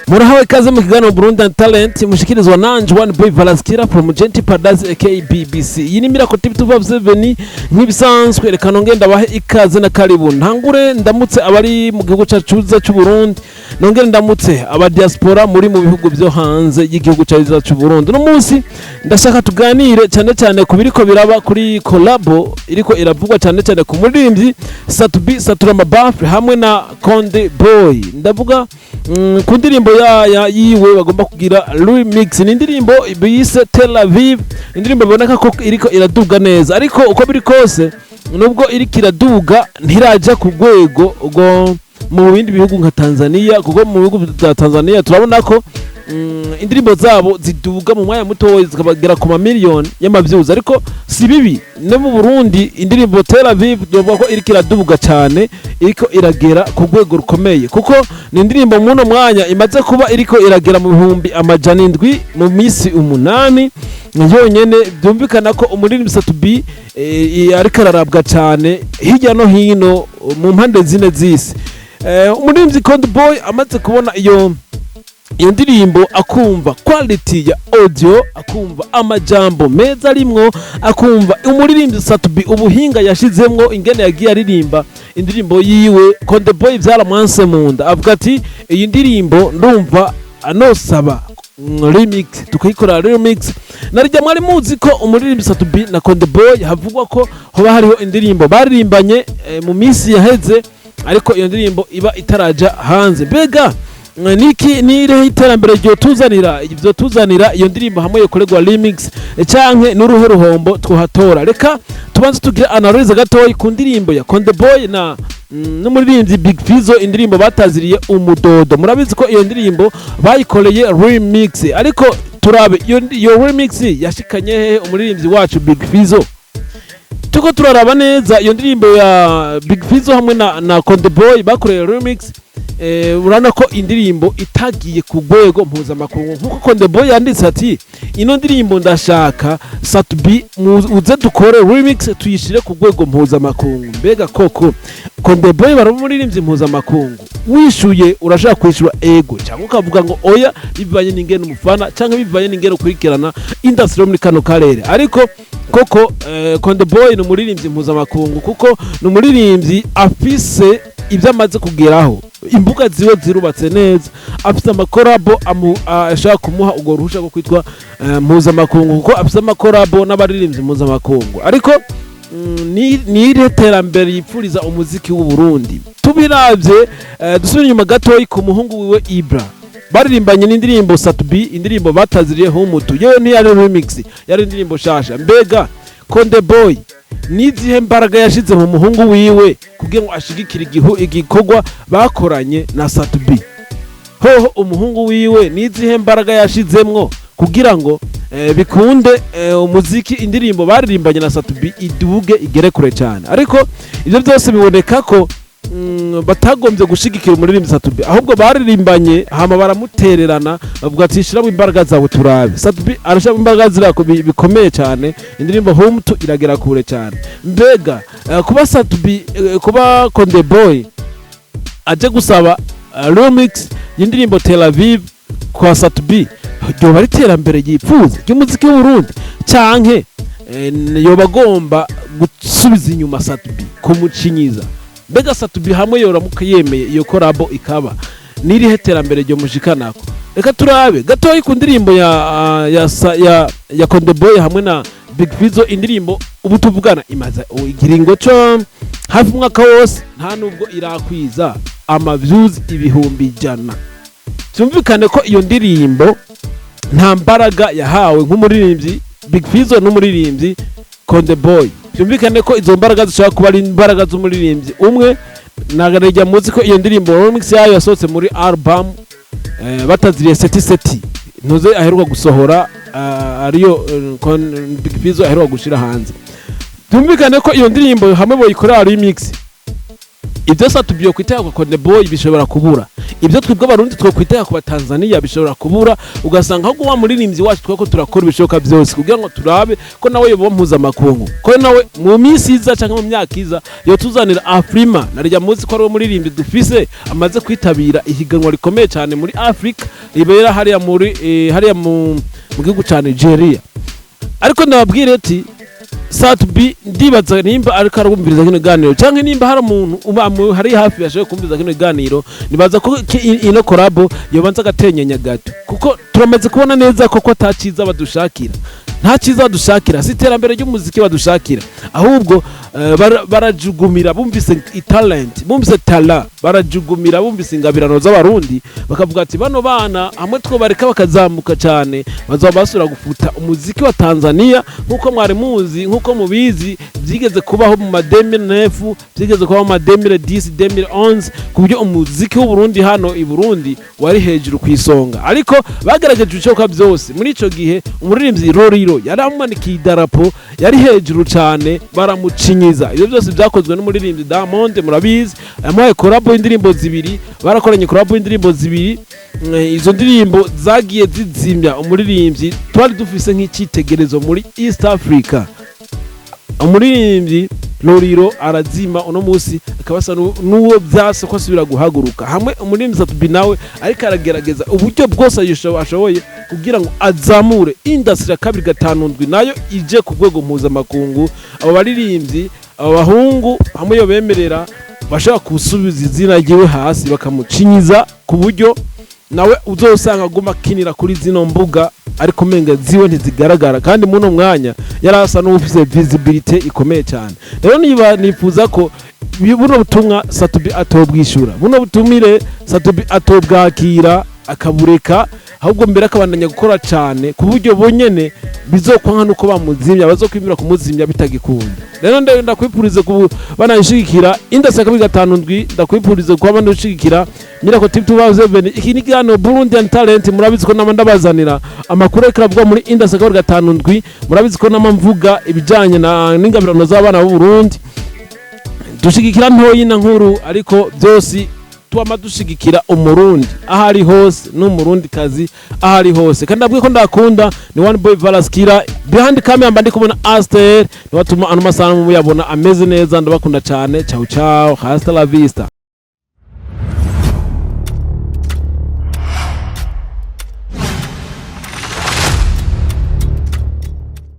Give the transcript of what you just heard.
Murahawe ikaze mu kiganiro Burundian Talent mushikirizwa nanje one boy Valaskira from Genti Padazi aka BBC. Iyi ni Miracle TV 257 nk'ibisanzwe rekano ngenda bahe ikaze na karibu. Ntangure ndamutse abari mu gihugu cyacu cy'Uburundi, nongere ndamutse aba diaspora muri mu bihugu byo hanze y'igihugu cyacu cy'Uburundi. No munsi ndashaka tuganire cyane ku biriko biraba kuri Collabo iriko iravugwa cyane ku muririmbyi Satubi Saturama Bafre hamwe na Konde Boy. Ndavuga ku ndirimbo ya yiwe bagomba kugira remix. Ni indirimbo bise Tel Aviv, indirimbo boneka ko iriko iraduga neza, ariko uko biri kose nubwo iriko iraduga ntiraja ku rwego go mu bindi bihugu nka Tanzania, kuko mu bihugu bya Tanzania turabona ko indirimbo zabo ziduga mu mwanya muto zikabagera ku mamiliyoni y'amavyuzi, ariko si bibi. No mu Burundi indirimbo Tel Aviv dovuga ko iriko iraduga cyane, iriko iragera ku rwego rukomeye, kuko ni indirimbo muno mwanya imaze kuba iriko iragera mu bihumbi amajana 7 mu misi 8 yonyene. Byumvikana ko umuririmbyi Satubi ariko ararabwa cyane hirya no hino mu mpande zine z'isi. Umuririmbyi Konde Boy amaze kubona iyo ndirimbo, akumva quality ya audio, akumva amajambo meza arimwo, akumva umuririmbyi Satubi ubuhinga yashizemwo, ingene yagiye aririmba indirimbo yiwe, Konde Boy byaramwanse munda, avuga ati iyi ndirimbo ndumva anosaba remix, tukayikora remix. Narijya mwari muzi ko umuririmbyi Satubi na Konde Boy havugwa ko hoba hariho indirimbo baririmbanye mu minsi yaheze, ariko iyo ndirimbo iba itaraja hanze. Bega niki nire iterambere ryo tuzanira iyo ndirimbo hamwe yo koregwa remix canke n'uruhe ruhombo twohatora. Reka tubanze tugire analyze gatoyi ku ndirimbo ya Konde Boy na n'umuririmbyi Big Fizzo, indirimbo bataziriye umudodo. Murabizi ko iyo ndirimbo bayikoreye remix, ariko turabe iyo remix yashikanye hehe umuririmbyi wacu Big Fizzo. Tuko turaraba neza iyo ndirimbo ya Big Fizzo hamwe na Konde Boy bakoreye remix. Urana ko indirimbo itagiye ku rwego mpuzamakungu, nkuko Konde Boy yanditse ati ino ndirimbo ndashaka Satubi uze dukore remix tuyishire ku rwego mpuzamakungu. Mbega koko Konde Boy baramuririmbye mpuzamakungu, wishuye urashaka kwishura ego cyangwa ukavuga ngo oya bivanye n'ingene umufana cyangwa bivanye n'ingene ukurikirana industry muri kano karere. Ariko koko Konde Boy n'umuririmbyi mpuzamakungu, kuko n'umuririmbyi afise ibyo amaze kugeraho, imbuga ziwe zirubatse neza, afite amakorabo ashaka kumuha ubwo ruhusha rwo kwitwa mpuzamakungu, kuko afite amakorabo n'abaririmbyi mpuzamakungu. Ariko ni iterambere yipfuriza umuziki w'u Burundi. Tubiravye dusubira inyuma gatoyi ku muhungu wiwe Ibra, baririmbanye n'indirimbo Satubi, indirimbo bataziriye humutu, yewe ni yari remix, yari indirimbo shasha. Mbega Konde Boy nizihe mbaraga yashize mu muhungu wiwe kugira ngo ashigikire igikorwa bakoranye na Satubi? Hoho umuhungu wiwe nizihe mbaraga yashizemwo kugira ngo bikunde umuziki, indirimbo baririmbanye na Satubi iduge igere kure cyane? Ariko ivyo byose biboneka ko batagombye gushigikira umuririmbyi Satubi, ahubwo baririmbanye hama baramutererana, bavuga ati shiramo imbaraga zawe turabe. Satubi arashaka imbaraga zirako bikomeye cyane, indirimbo home to iragera kure cyane. Mbega kuba Satubi kuba Konde Boy aje gusaba remix y'indirimbo Tel Aviv kwa Satubi, yoba ari iterambere yipfuza ry'umuziki w'u Burundi canke yoba agomba gusubiza inyuma Satubi kumucinyiza? Mbega Satubi hamwe yoramuka yemeye iyo Collabo ikaba nirihe terambere ryo mushikanako? Reka turabe gatoyi ku ndirimbo ya Konde Boy hamwe na Big Fizzo indirimbo ubu tuvugana imaze igiringo cyo hafi umwaka wose nta nubwo irakwiza views ibihumbi ijana. Cyumvikane ko iyo ndirimbo nta mbaraga yahawe nk'umuririmbyi Big Fizzo n'umuririmbyi Konde Boy. Cyumvikane ko izo mbaraga zishobora kuba ari imbaraga z'umuririmbyi umwe. Nagarejya muzi ko iyo ndirimbo remix yayo yasohotse muri album bataziriye seti ntuze aheruka gusohora ariyo Big Fizzo aheruka gushira hanze. Cyumvikane ko iyo ndirimbo hamwe boyikorera remix ibyo satubyo kwitaya kwa Konde Boy bishobora kubura, ibyo twebwe abarundi two kwitaya ku Tanzania bishobora kubura, ugasanga aho wa muririmbyi wacu twako turakora ibishoboka byose kugira ngo turabe ko nawe yobo mpuza makungu, ko nawe mu minsi iza cyangwa mu myaka iza yo tuzanira Afrima. Narya muzi ko ari muririmbyi dufise amaze kwitabira ihiganwa rikomeye cyane muri Africa ribera hariya mu gihugu cya Nigeria. Ariko ndababwire ati Satubi ndibaza nimba ariko arumviriza kino ganiro canke nimba hari umuntu hari hafi yashoye kumviriza kino ganiro, nibaza ko ino Collabo yobanza gatenyenya gato, kuko turamaze kubona neza ko ataciza badushakira, nta ciza badushakira, si terambere ry'umuziki badushakira, ahubwo barajugumira bumvise talent, bumvise talent, barajugumira bumvise ingabirano z'abarundi, bakavuga ati bano bana hamwe two bareka bakazamuka cyane bazoba basura gufuta umuziki wa Tanzania nkuko mwari muzi, nkuko mubizi byigeze kubaho mu 2009, byigeze kubaho mu 2010 2011, kubyo umuziki w'u Burundi hano i Burundi wari hejuru kwisonga. Ariko bagerageje ucoka byose muri ico gihe umuririmbyi Roriro yaramanikiye idarapo yari hejuru cyane baramucinyiza. Ibyo byose byakozwe n'umuririmbyi Diamond, murabizi amaye Collabo indirimbo zibiri, barakoranye Collabo indirimbo zibiri. Izo ndirimbo zagiye zizimya umuririmbyi twari dufise nk'icitegerezo muri East Africa. Umuririmbyi Roriro arazima uno musi akabasa nuwo byase ko asubira guhaguruka hamwe. Umuririmbyi Satubi nawe ariko aragerageza uburyo bwose ashoboye kugira ngo azamure industry ya kabiri gatanu nayo ije ku rwego mpuzamakungu. Abo baririmbyi abahungu hamwe yo bemerera bashaka kusubiza izina ryiwe hasi bakamucinyiza ku buryo nawe uzosanga guma kinira kuri zino mbuga ariko menga ziwe ntizigaragara, kandi muno mwanya yarasa n'ufise visibility ikomeye cyane. Rero niba nifuza ko buno butumwa Satubi atobwishura, buno butumire Satubi atobwakira akabureka, ahubwo mbere akabandanya gukora cyane ku buryo bonyene bizokwanka nuko bamuzimya bazokwimira kumuzimya bitagikunda. Rero ndakwipurize ku banashigikira indase kabiri gatanu ndwi, ndakwipurize kuba banashigikira Miracle Tip 2007 Ikiganiro Burundian Talent. Murabizi ko namandabazanira amakuru ekravugwa muri indase kabiri gatanu ndwi, murabizi ko namamvuga ibijanye n'ingabirano z'abana b'u Burundi, dushigikira ntoyi na nkuru, ariko byose tuama dushigikira umurundi ahari hose n'umurundi kazi ahari hose. Kandi ndabwiye ko ndakunda ni one boy Valaskira behind camera, mba ndi kubona Aster ni watuma ano masana mu yabona ameze neza. Ndabakunda cyane, ciao ciao, hasta la vista.